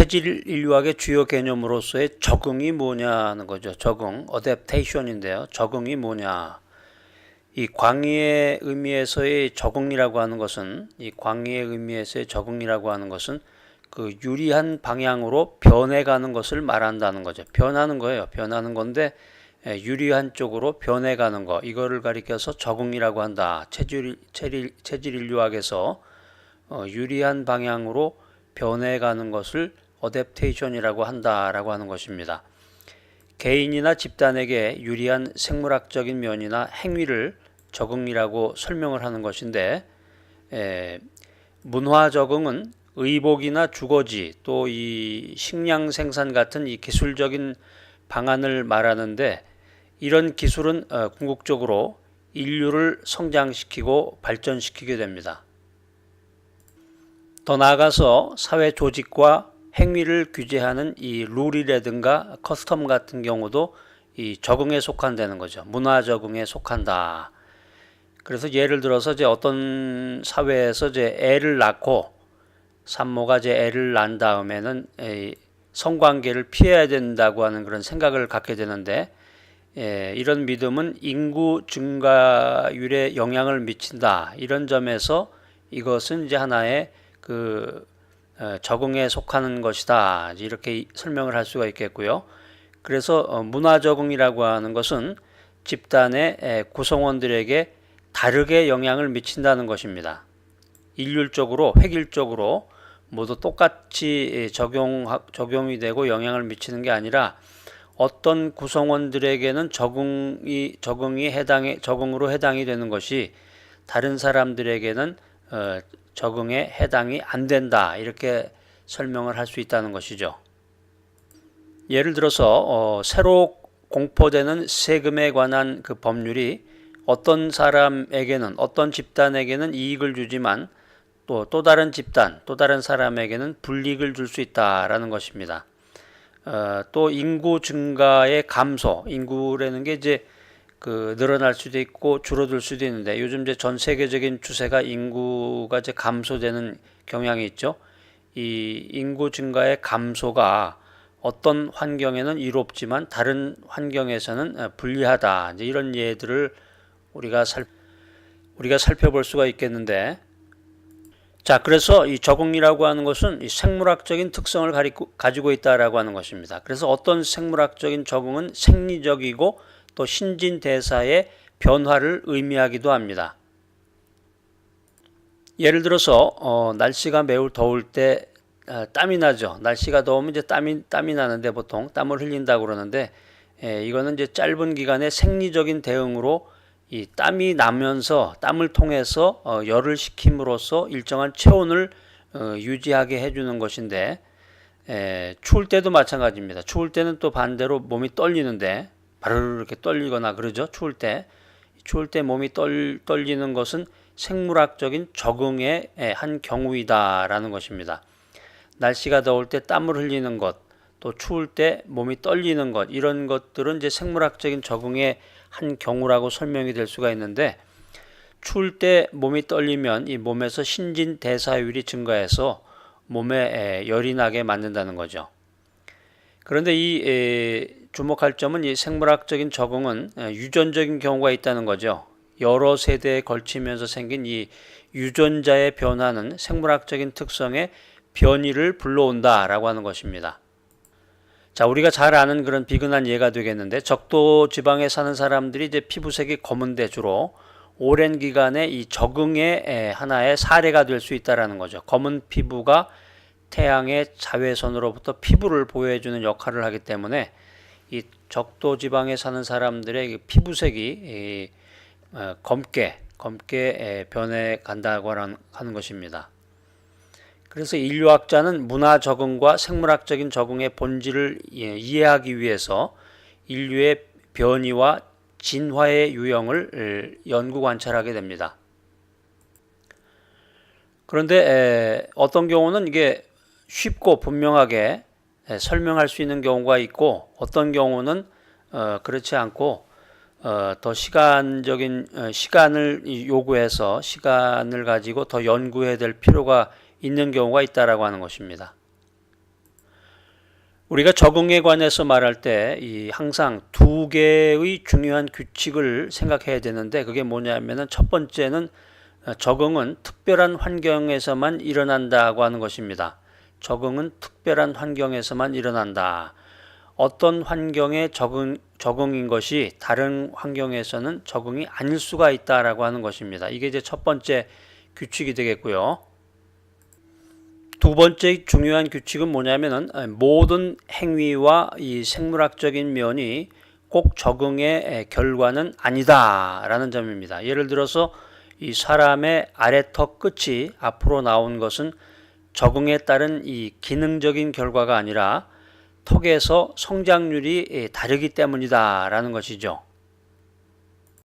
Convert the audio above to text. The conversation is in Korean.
체질 인류학의 주요 개념으로서의 적응이 뭐냐는 거죠. 적응, 어댑테이션인데요. 적응이 뭐냐. 이 광의의 의미에서의 적응이라고 하는 것은 그 유리한 방향으로 변해가는 것을 말한다는 거죠. 변하는 거예요. 변하는 건데 유리한 쪽으로 변해가는 거. 이거를 가리켜서 적응이라고 한다. 체질 인류학에서 유리한 방향으로 변해가는 것을 어댑테이션이라고 한다라고 하는 것입니다. 개인이나 집단에게 유리한 생물학적인 면이나 행위를 적응이라고 설명을 하는 것인데, 문화 적응은 의복이나 주거지 또 이 식량 생산 같은 이 기술적인 방안을 말하는데, 이런 기술은 궁극적으로 인류를 성장시키고 발전시키게 됩니다. 더 나아가서 사회 조직과 행위를 규제하는 이 룰이라든가 커스텀 같은 경우도 이 적응에 속한다는 거죠. 문화 적응에 속한다. 그래서 예를 들어서 이제 어떤 사회에서 이제 애를 낳고 산모가 이제 애를 낳은 다음에는 성관계를 피해야 된다고 하는 그런 생각을 갖게 되는데, 이런 믿음은 인구 증가율에 영향을 미친다. 이런 점에서 이것은 이제 하나의 적응에 속하는 것이다. 이렇게 설명을 할 수가 있겠고요. 그래서 문화 적응이라고 하는 것은 집단의 구성원들에게 다르게 영향을 미친다는 것입니다. 일률적으로, 획일적으로 모두 똑같이 적용이 되고 영향을 미치는 게 아니라 어떤 구성원들에게는 적응으로 해당이 되는 것이 다른 사람들에게는 적응에 해당이 안 된다. 이렇게 설명을 할 수 있다는 것이죠. 예를 들어서 새로 공포되는 세금에 관한 그 법률이 어떤 사람에게는, 어떤 집단에게는 이익을 주지만 또 다른 집단, 또 다른 사람에게는 불이익을 줄 수 있다라는 것입니다. 또 인구 증가의 감소, 인구라는 게 이제 늘어날 수도 있고 줄어들 수도 있는데, 요즘 이제 전 세계적인 추세가 인구가 이제 감소되는 경향이 있죠. 이 인구 증가의 감소가 어떤 환경에는 이롭지만 다른 환경에서는 불리하다. 이제 이런 예들을 우리가 살펴볼 수가 있겠는데, 자, 그래서 이 적응이라고 하는 것은 이 생물학적인 특성을 가지고 있다라고 하는 것입니다. 그래서 어떤 생물학적인 적응은 생리적이고 또 신진대사의 변화를 의미하기도 합니다. 예를 들어서 날씨가 매우 더울 때 땀이 나죠. 날씨가 더우면 이제 땀이 나는데 보통 땀을 흘린다고 그러는데, 이거는 이제 짧은 기간의 생리적인 대응으로 이 땀이 나면서 땀을 통해서 열을 식힘으로써 일정한 체온을 유지하게 해주는 것인데, 추울 때도 마찬가지입니다. 추울 때는 또 반대로 몸이 떨리는데 바르르 이렇게 떨리거나 그러죠. 추울 때 몸이 떨리는 것은 생물학적인 적응의 한 경우이다라는 것입니다. 날씨가 더울 때 땀을 흘리는 것, 또 추울 때 몸이 떨리는 것, 이런 것들은 이제 생물학적인 적응의 한 경우라고 설명이 될 수가 있는데, 추울 때 몸이 떨리면 이 몸에서 신진대사율이 증가해서 몸에 열이 나게 만든다는 거죠. 그런데 이 주목할 점은 이 생물학적인 적응은 유전적인 경우가 있다는 거죠. 여러 세대에 걸치면서 생긴 이 유전자의 변화는 생물학적인 특성의 변이를 불러온다라고 하는 것입니다. 자, 우리가 잘 아는 그런 비근한 예가 되겠는데, 적도 지방에 사는 사람들이 이제 피부색이 검은데 주로 오랜 기간에 이 적응의 하나의 사례가 될 수 있다라는 거죠. 검은 피부가 태양의 자외선으로부터 피부를 보호해주는 역할을 하기 때문에 이 적도 지방에 사는 사람들의 피부색이 검게 변해 간다고 하는 것입니다. 그래서 인류학자는 문화 적응과 생물학적인 적응의 본질을 이해하기 위해서 인류의 변이와 진화의 유형을 연구 관찰하게 됩니다. 그런데 어떤 경우는 이게 쉽고 분명하게 설명할 수 있는 경우가 있고, 어떤 경우는 그렇지 않고 더 시간을 요구해서 시간을 가지고 더 연구해야 될 필요가 있는 경우가 있다라고 하는 것입니다. 우리가 적응에 관해서 말할 때 항상 두 개의 중요한 규칙을 생각해야 되는데 그게 뭐냐면은 첫 번째는 적응은 특별한 환경에서만 일어난다고 하는 것입니다. 적응은 특별한 환경에서만 일어난다. 어떤 환경에 적응인 것이 다른 환경에서는 적응이 아닐 수가 있다라고 하는 것입니다. 이게 이제 첫 번째 규칙이 되겠고요. 두 번째 중요한 규칙은 뭐냐면은 모든 행위와 이 생물학적인 면이 꼭 적응의 결과는 아니다라는 점입니다. 예를 들어서 이 사람의 아래턱 끝이 앞으로 나온 것은 적응에 따른 이 기능적인 결과가 아니라 턱에서 성장률이 다르기 때문이다라는 것이죠.